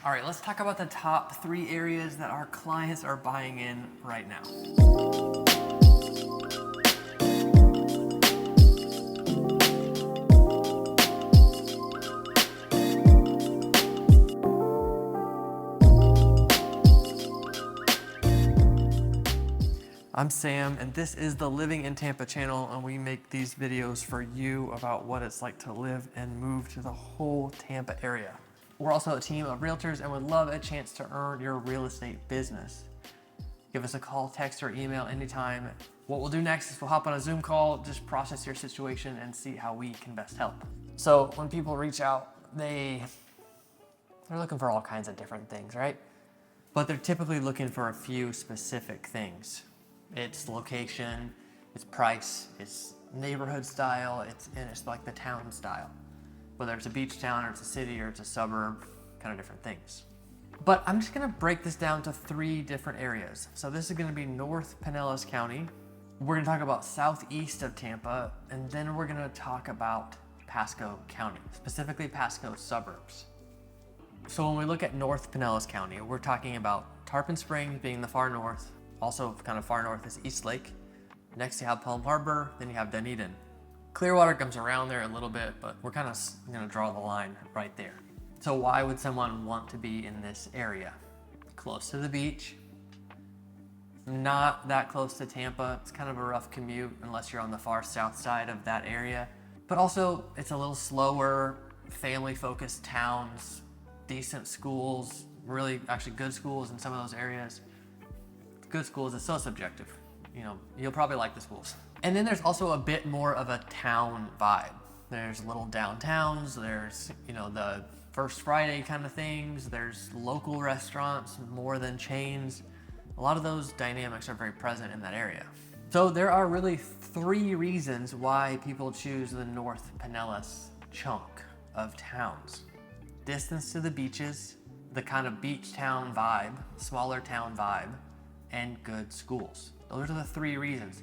All right, let's talk about the top 3 areas that our clients are buying in right now. I'm Sam, and this is the Living in Tampa channel, and we make these videos for you about what it's like to live and move to the whole Tampa area. We're also a team of realtors and would love a chance to earn your real estate business. Give us a call, text, or email anytime. What we'll do next is we'll hop on a Zoom call, just process your situation and see how we can best help. So when people reach out, they're looking for all kinds of different things, right? But they're typically looking for a few specific things. It's location, it's price, it's neighborhood style, and it's like the town style. Whether it's a beach town or it's a city or it's a suburb, kind of different things. But I'm just gonna break this down to 3 different areas. So this is gonna be North Pinellas County. We're gonna talk about southeast of Tampa, and then we're gonna talk about Pasco County, specifically Pasco Suburbs. So when we look at North Pinellas County, we're talking about Tarpon Springs being the far north. Also kind of far north is East Lake. Next you have Palm Harbor, then you have Dunedin. Clearwater comes around there a little bit, but we're kind of gonna draw the line right there. So why would someone want to be in this area? Close to the beach, not that close to Tampa. It's kind of a rough commute unless you're on the far south side of that area. But also it's a little slower, family-focused towns, decent schools, really actually good schools in some of those areas. Good schools is so subjective. You know, you'll probably like the schools. And then there's also a bit more of a town vibe. There's little downtowns, there's, you know, the First Friday kind of things, there's local restaurants more than chains. A lot of those dynamics are very present in that area. So there are really 3 reasons why people choose the North Pinellas chunk of towns. Distance to the beaches, the kind of beach town vibe, smaller town vibe, and good schools. Those are the 3 reasons.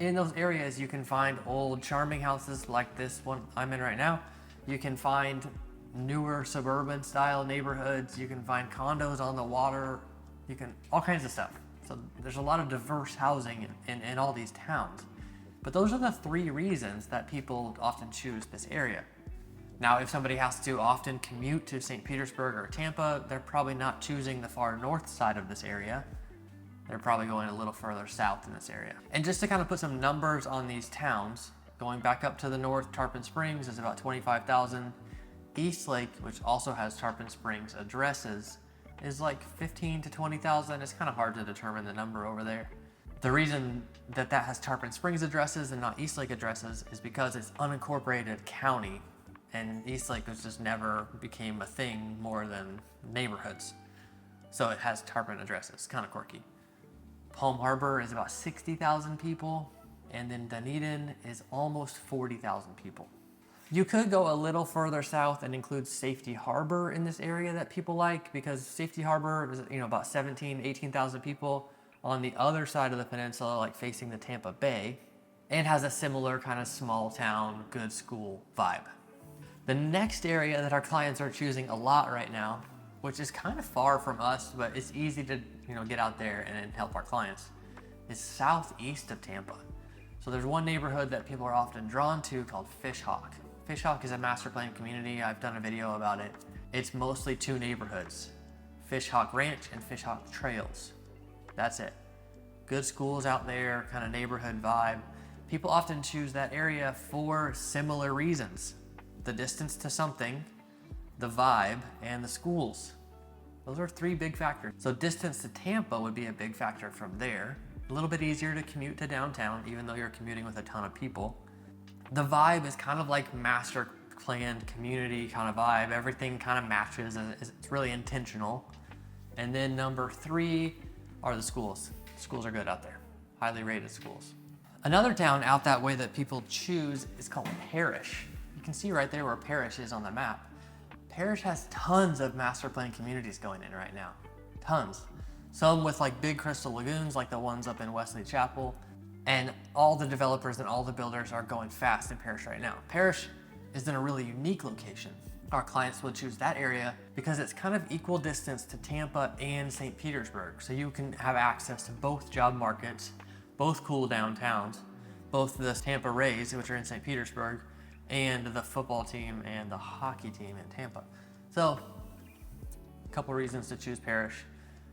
In those areas, you can find old charming houses like this one I'm in right now. You can find newer suburban style neighborhoods. You can find condos on the water. All kinds of stuff. So there's a lot of diverse housing in all these towns. But those are the 3 reasons that people often choose this area. Now, if somebody has to often commute to St. Petersburg or Tampa, they're probably not choosing the far north side of this area. They're probably going a little further south in this area. And just to kind of put some numbers on these towns, going back up to the north, Tarpon Springs is about 25,000. East Lake, which also has Tarpon Springs addresses, is like 15 to 20,000. It's kind of hard to determine the number over there. The reason that has Tarpon Springs addresses and not East Lake addresses is because it's unincorporated county, and East Lake just never became a thing more than neighborhoods. So it has Tarpon addresses, kind of quirky. Palm Harbor is about 60,000 people, and then Dunedin is almost 40,000 people. You could go a little further south and include Safety Harbor in this area that people like, because Safety Harbor is, you know, about 18,000 people on the other side of the peninsula, like facing the Tampa Bay, and has a similar kind of small town, good school vibe. The next area that our clients are choosing a lot right now, which is kind of far from us, but it's easy to, you know, get out there and help our clients, is southeast of Tampa. So there's one neighborhood that people are often drawn to called Fishhawk. Fishhawk is a master plan community. I've done a video about it. It's mostly 2 neighborhoods, Fishhawk Ranch and Fishhawk Trails. That's it. Good schools out there, kind of neighborhood vibe. People often choose that area for similar reasons. The distance to something, the vibe, and the schools. Those are 3 big factors. So distance to Tampa would be a big factor from there. A little bit easier to commute to downtown, even though you're commuting with a ton of people. The vibe is kind of like master planned community kind of vibe. Everything kind of matches, and it's really intentional. And then number 3 are the schools. Schools are good out there, highly rated schools. Another town out that way that people choose is called Parrish. You can see right there where Parrish is on the map. Parrish has tons of master plan communities going in right now, tons. Some with like big crystal lagoons like the ones up in Wesley Chapel, and all the developers and all the builders are going fast in Parrish right now. Parrish is in a really unique location. our clients will choose that area because it's kind of equal distance to Tampa and St. Petersburg. So you can have access to both job markets, both cool downtowns, both the Tampa Rays, which are in St. Petersburg, and the football team and the hockey team in Tampa. So a couple reasons to choose Parrish.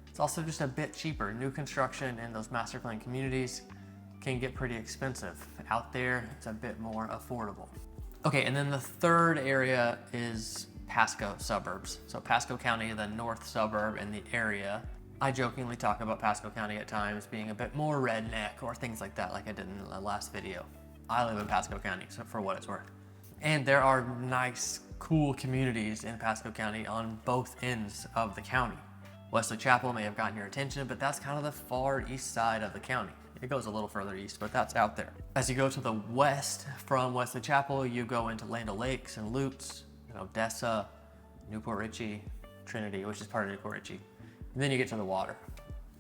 It's also just a bit cheaper. New construction in those master plan communities can get pretty expensive. Out there, it's a bit more affordable. Okay, and then the third area is Pasco Suburbs. So Pasco County, the north suburb in the area. I jokingly talk about Pasco County at times being a bit more redneck or things like that, like I did in the last video. I live in Pasco County, so for what it's worth. And there are nice, cool communities in Pasco County on both ends of the county. Wesley Chapel may have gotten your attention, but that's kind of the far east side of the county. It goes a little further east, but that's out there. As you go to the west from Wesley Chapel, you go into Land O'Lakes and Lutz, Odessa, Newport Richey, Trinity, which is part of Newport Richey. And then you get to the water.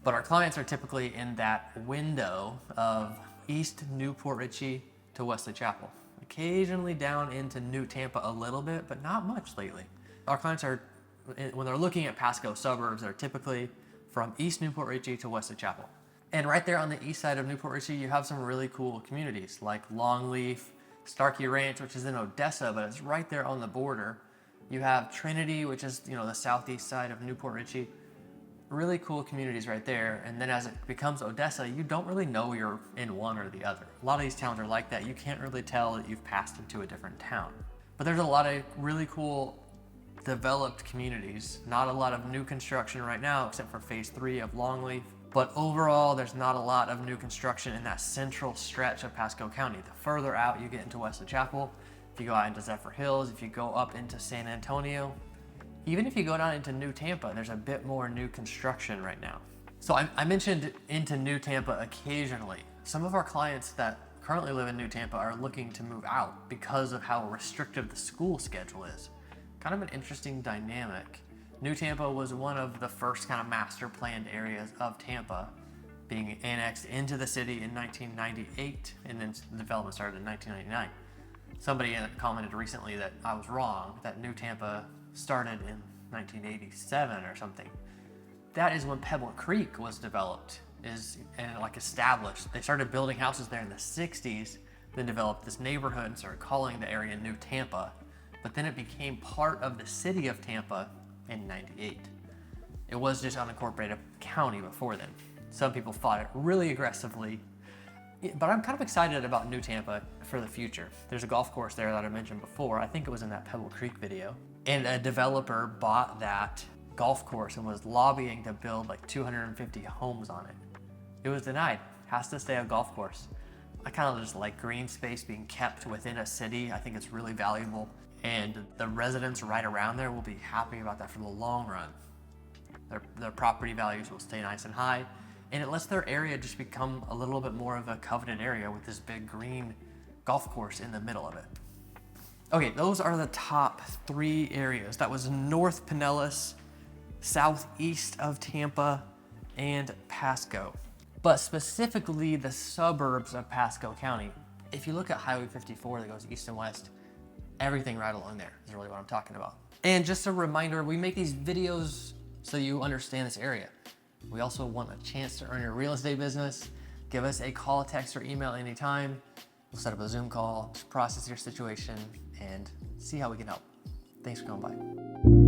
But our clients are typically in that window of East Newport Richey to Wesley Chapel. Occasionally down into New Tampa a little bit, but not much lately. Our clients are, when they're looking at Pasco Suburbs, they're typically from East Newport Richey to Wesley Chapel. And right there on the east side of Newport Richey, you have some really cool communities like Longleaf, Starkey Ranch, which is in Odessa, but it's right there on the border. You have Trinity, which is the southeast side of Newport Richey. Really cool communities right there. And then as it becomes Odessa, you don't really know you're in one or the other. A lot of these towns are like that. You can't really tell that you've passed into a different town. But there's a lot of really cool developed communities. Not a lot of new construction right now, except for phase 3 of Longleaf. But overall, there's not a lot of new construction in that central stretch of Pasco County. The further out you get into Wesley Chapel, if you go out into Zephyr Hills, if you go up into San Antonio, even if you go down into New Tampa, there's a bit more new construction right now. So I mentioned into New Tampa occasionally. Some of our clients that currently live in New Tampa are looking to move out because of how restrictive the school schedule is. Kind of an interesting dynamic. New Tampa was one of the first kind of master planned areas of Tampa, being annexed into the city in 1998, and then the development started in 1999. Somebody commented recently that I was wrong, that New Tampa started in 1987 or something. That is when Pebble Creek was developed, established. They started building houses there in the 60s, then developed this neighborhood and started calling the area New Tampa. But then it became part of the city of Tampa in 98. It was just unincorporated county before then. Some people fought it really aggressively, but I'm kind of excited about New Tampa for the future. There's a golf course there that I mentioned before. I think it was in that Pebble Creek video. And a developer bought that golf course and was lobbying to build like 250 homes on it. It was denied. Has to stay a golf course. I kind of just like green space being kept within a city. I think it's really valuable. And the residents right around there will be happy about that for the long run. Their property values will stay nice and high, and it lets their area just become a little bit more of a coveted area with this big green golf course in the middle of it. Okay, those are the top 3 areas. That was North Pinellas, southeast of Tampa, and Pasco. But specifically the suburbs of Pasco County. If you look at Highway 54 that goes east and west, everything right along there is really what I'm talking about. And just a reminder, we make these videos so you understand this area. We also want a chance to earn your real estate business. Give us a call, text, or email anytime. We'll set up a Zoom call, process your situation, and see how we can help. Thanks for coming by.